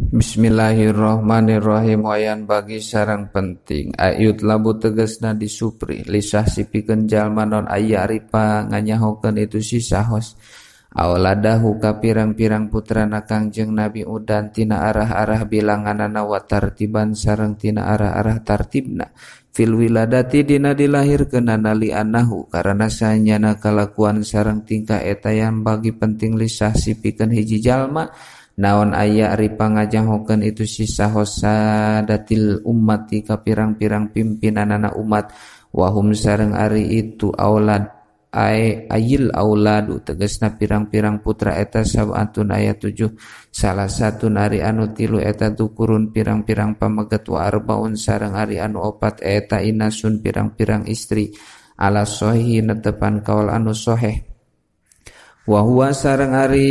Bismillahirrahmanirrahim. Wayan bagi sarang penting ayut labu tegasna disupri lisah sipikeun jalma non aya ripa nganyahokeun itu si sahos auladahu ka pirang-pirang putrana Kangjeng Nabi udan tina arah-arah bilanganana wa tartiban sareng tina arah-arah tartibna fil wiladati dina dilahirkeunana li annahu karana sanyana kalakuan sareng tingkah eta yang bagi penting lisah sipikeun hiji jalma naon aya ripa ngajangokeun itu si sahosa datil ummati ka pirang-pirang pimpinanana umat wahum sareng ari itu aulad ayil auladu tegasna pirang-pirang putra eta sabatun aya 7 salah satu ari anu tilu eta tukurun pirang-pirang pameget wa arbaun sareng ari anu opat eta inasun pirang-pirang istri ala sahih netepan kaul anu sahih wa huwa sareng ari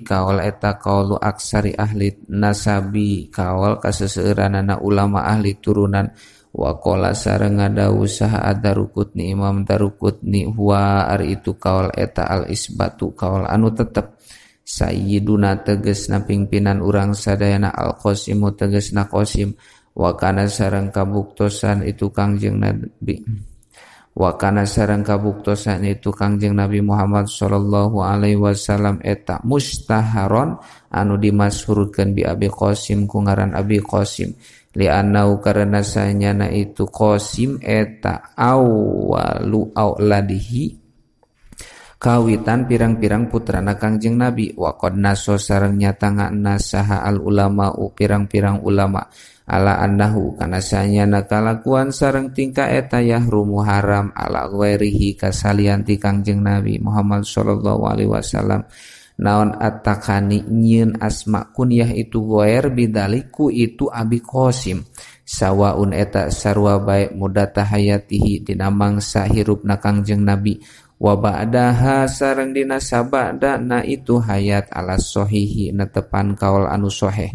kaul eta kaulu aksari ahli nasabi kaul kaseseueuranana ulama ahli turunan wa qala sareng ngadawuh saha Ad-Darukutni Imam Darukutni huwa ari itu kaul eta al isbatu kaul anu tetep sayyiduna tegasna pingpinan urang sadayana al qasimu tegasna qasim wa kana sareng kabuktosan itu Kangjeng Nabi wa kana sareng kabuktosan itu Kangjeng Nabi Muhammad sallallahu alaihi wasallam eta mustaharon anu dimasyhurkeun bi Abi Qasim ku ngaran Abi Qasim li annau karana sanyana itu Qasim eta awwalu auladihi kawitan pirang-pirang putrana Kangjeng Nabi wa qad naso sareng nyatangana saha al ulama pirang-pirang ulama ala annahu kana sanyana kalakuan sareng tingkah eta yahrumu haram ala ghairihi kasalian ti Kangjeng Nabi Muhammad sallallahu alaihi wasallam naon atakani nyieun asma kunyah itu ghair bidaliku itu Abi Qasim sawaun eta sarua bae mudata hayatihi dina mangsa hirupna Kangjeng Nabi wa ba'daha sareng dina sabadana itu hayat ala sahihi netepan kaul anu sahih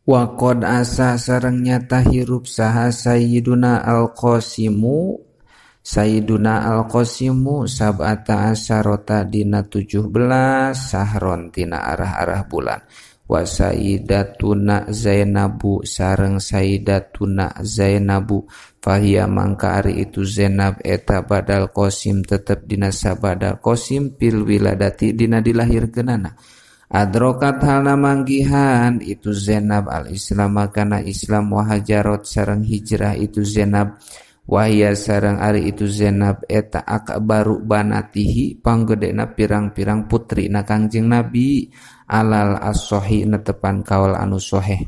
wa qad asa sareng nyata hirup saha Sayyiduna Al-Qasimu sab'ata asyarota dina 17 sahron tina arah-arah bulan wa Sayyidatuna Zainabu sareng Sayyidatuna Zainabu fahiya mangka ari itu Zainab eta badal Qasim tetep dina sabada Qasim pil wiladati dina dilahirkeunana adrokat halna manggihan itu Zainab al-Islam kana Islam wa hajarot sareng hijrah itu Zainab wahya sareng ari itu Zainab eta akbaru banatihi panggedena pirang-pirang putri na Kangjeng Nabi alal as-sahih netepan kaul anu sahih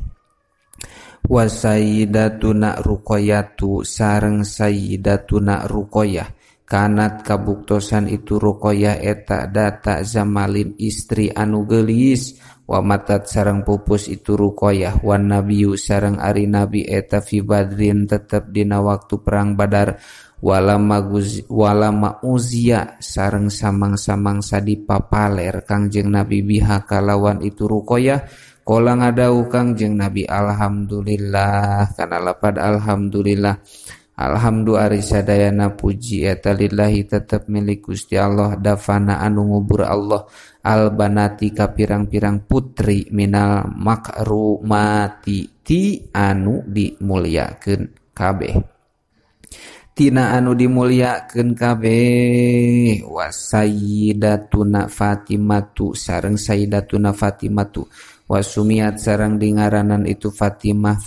wa sayyidatuna Ruqayyatu sareng sayyidatuna Ruqayyah kanat kabuktosan itu Ruqayyah eta data zamalin istri anu geulis wa matat sareng pupus itu Ruqayyah wan nabiyyu sareng ari nabi eta fi badrin tetep dina waktu perang Badar walama uzia sareng samang-samang sadipapaler Kangjeng Nabi biha kalawan itu Ruqayyah qala ngadawuh Kangjeng Nabi alhamdulillah kana lapad alhamdulillah alhamdu ari sadayana puji eta lillahi tetep milik Gusti Allah dafana anu ngubur Allah albanati ka pirang-pirang putri minal makrumati ti anu dimuliakeun kabeh tina anu dimuliakeun kabeh wa sayyidatuna Fatimatu sareng sayyidatuna Fatimatu wa sumiat sareng dingaranan itu Fatimah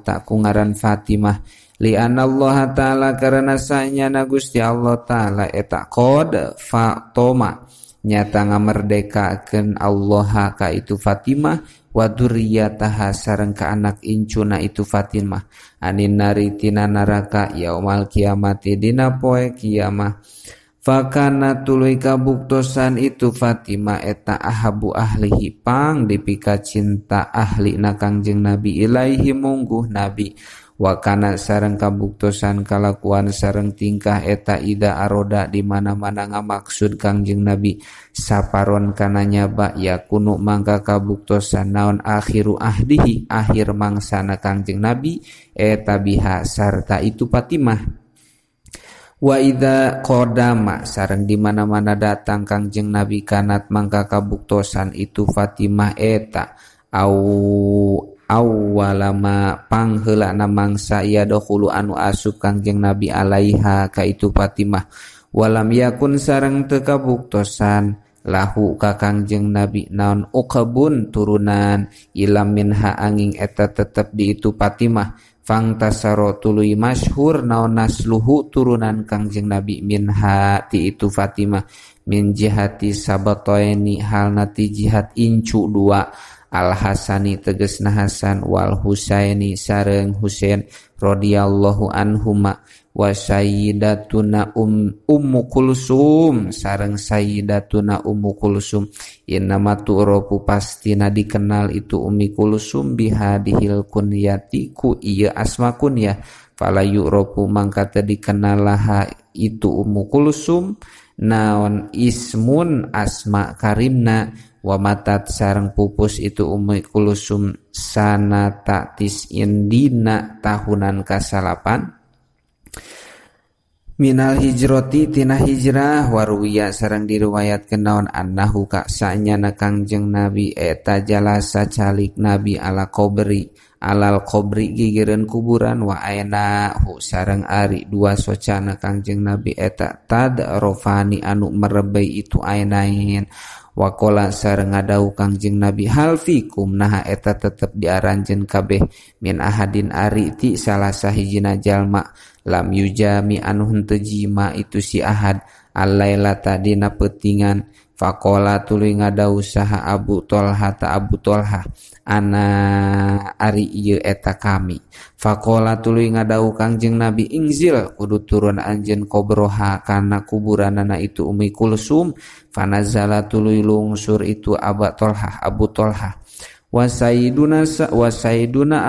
tak ku ngaran Fatimah li anna Allah ta'ala karena sanyana Gusti Allah ta'ala eta qad fatoma nyata ngamerdekakeun Allah ka itu Fatimah wa dzurriyyataha sareng ka anak incuna itu Fatimah anin nari tina neraka yaumal kiamati dina poe kiamah fakana tuluy kabuktosan itu Fatimah eta ahabu ahlihi pang dipika cinta ahli na Kangjeng Nabi ilaihi mungguh Nabi wa kana sareng kabuktosan kalakuan sareng tingkah eta ida aroda di mana-mana ngamaksud Kangjeng Nabi saparon kana nyaba yakunu mangka kabuktosan naon akhiru ahdihi akhir mangsana Kangjeng Nabi eta biha sarta itu Fatimah wa idza qadama sareng di mana-mana datang Kangjeng Nabi kanat mangka kabuktosan itu Fatimah eta awwalama pangheulana mangsa yadkhulu anu asup Kangjeng Nabi alaiha ka itu Fatimah walam yakun sareng teu kabuktosan lahu ka Kangjeng Nabi naon uqbun turunan ilam minha angin eta tetep di itu Fatimah fangtasaro tuluy masyhur naon nasluhu turunan Kangjeng Nabi minha ti itu Fatimah min jihati sabataini halna ti jihad incu dua al Hasani tegasna Hasan wal Husaini sareng Husain radhiyallahu anhuma wa sayyidatuna Ummu Kulsum sareng sayyidatuna Ummu Kulsum innama tu'rafu pastina dikenal itu Ummi Kulsum bihadihil kunyati ku ieu asma kunyah fala yu'rafu mangka teu dikenal laha itu Ummu Kulsum naon ismun asma karimna wa matat sareng pupus itu Ummi Kulsum sanata tis'in dina tahunan kasalapan minal hijrati tina hijrah waruya sareng diriwayatkeun naon annahu ka sanyana Kangjeng Nabi eta jalasa calik Nabi alal qabri gigireun kuburan wa aina hu sareng ari dua socana Kangjeng Nabi eta tad rofani anu merebei itu ainain wakola sareng ngadau Kangjeng Nabi hal fikum naha eta tetep diaranjeun kabeh min ahadin ari ti salah sahijina jalma lam yujami anu henteu jima itu si ahad al-lailata dina peutingan faqala tuluy ngadau saha Abu Thalha ta Abu Thalha ana ari ieu eta kami faqala tuluy ngadau Kangjeng Nabi ingzil kudu turun anjeun qabroha kana kuburanana itu Ummi Kulsum fanazala tuluy lungsur itu Abu Thalha wa sayyiduna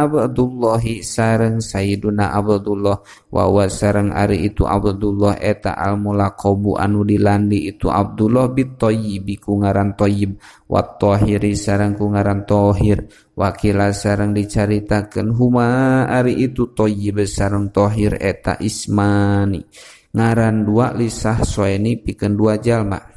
Abdullahi sareng sayyiduna Abdullah wa sareng ari itu Abdullah eta al-mulaqabu anu dilandi itu Abdullah bit-thayyibi ku ngaran Thayyib wa thahiri sareng ku ngaran Thahir wakila sareng dicaritakeun huma ari itu Thayyib sareng Thahir eta ismani ngaran dua lisah soeni pikeun dua jalma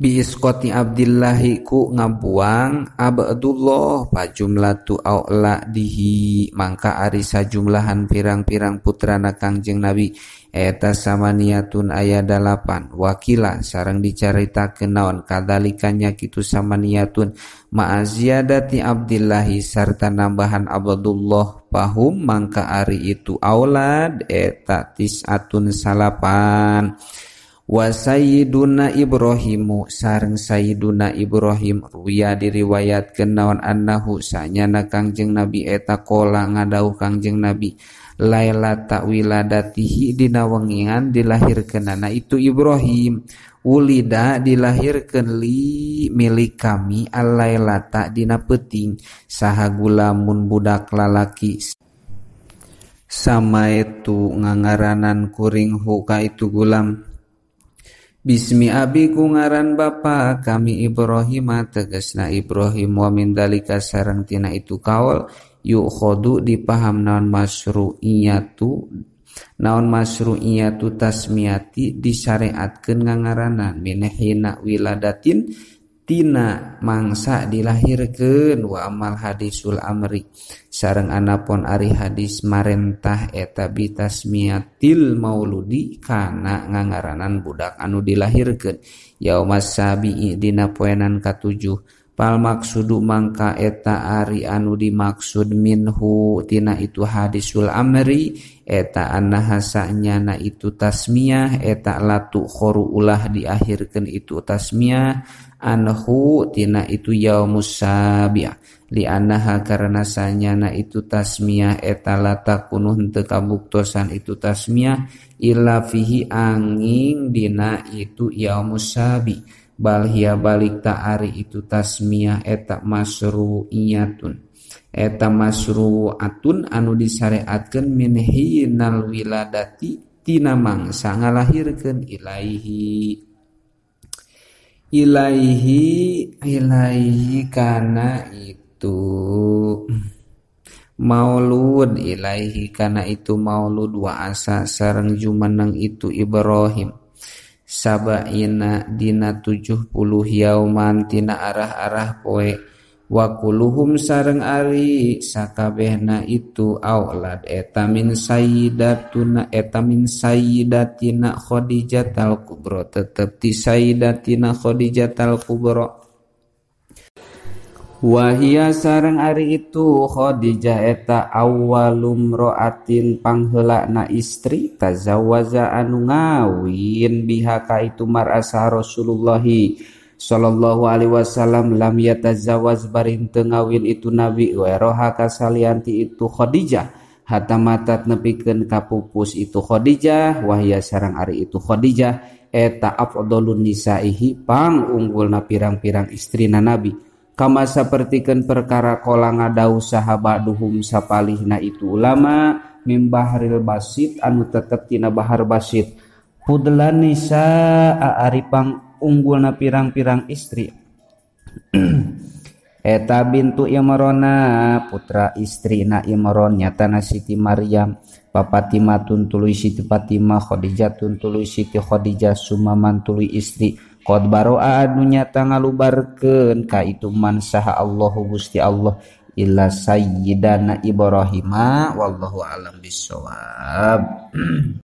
biiskoti Abdillahi ku ngabuang Abdullah pajumlatu aula dihi mangka ari sajumlahan pirang-pirang putrana Kangjeng Nabi eta samaniatun aya 8 wakila sareng dicaritakeun naon kadalikanya kitu samaniatun ma'aziyadati Abdillahi sarta nambahan Abdullah pahum mangka ari itu aulad eta tis'atun salapan wa sayyiduna Ibrahimu sareng sayyiduna Ibrahim ruya diriwayatkeun naon annahu sanyana Kangjeng Nabi eta qala ngadauh Kangjeng Nabi lailata wiladatihi dina wengian dilahirkeunana itu Ibrahim ulida dilahirkeun li milik kami al-lailata dina peuting saha gulamun budak lalaki sama itu ngangaranan kuring huka itu gulam Bismi abi ku ngaran bapa kami Ibrahim tegasna Ibrahim wa min dalika sareng tina itu kaul yukhadu dipaham naon masyru'iyatu tasmiyati disyariatkeun ngangaranan minhina wiladatin tina mangsa dilahirkeun wa amal hadisul amri sareng anapun ari hadis marentah eta bitasmiyatil mauludi kana ngangaranan budak anu dilahirkeun yaumas sabi'i dina poenan katujuh pal maksudu mangka eta ari anu dimaksud minhu tina itu hadisul amri eta annahasanyana itu tasmiyah eta latu khoru ulah diakhirkeun itu tasmiyah anhu tina itu yaumus sabi'ah li annaha karena sanyana itu tasmiyah eta latakunu henteu kabuktosan itu tasmiyah illa fihi angin dina itu yaumus sabi bal hiya balik ta'ari itu tasmiyah eta masru'iyatun eta masru'atun anu disyariatkeun min hinal wiladati tina mangsa ngalahirkeun ilaihi kana itu maulud ilaihi kana itu maulud wa asa sareng jumeneng itu Ibrahim sabaina dina 70 yauman tina arah-arah poe wa kuluhum sareng ari sakabehna itu aulad eta min sayyidatina Khadijatul Kubra tetep ti sayyidatina Khadijatul Kubra. Wahia sareng ari itu Khadijah eta awwalum ro'atin pangheulana istri tazawaza anu ngawin biha ka itu mar'asa Rasulullah sallallahu alaihi wasallam lam yatazawaz barin teu ngawin itu nabi waroha kasalianti itu Khadijah hatta matat nepikeun kapupus itu Khadijah. Wahia sareng ari itu Khadijah eta afdalun nisaihi pang unggulna pirang-pirang istrina nabi. Kama sapertikeun perkara qala ngadau sahabaduhum sapalihna itu ulama mim bahril basit anu tetep tina bahar basit pudlan nisa aripang unggulna pirang-pirang istri eta bintu Imrana putra istrina Imron nyatana Siti Maryam papatimatun tuluy Siti Fatimah Khadijatun tuluy Siti Khadijah sumaman tuluy istri qad baro'a anu nyata ngalubarkeun ka itu man saha Allahu Gusti Allah illa sayyidana Ibrahim wallahu alam bissawab.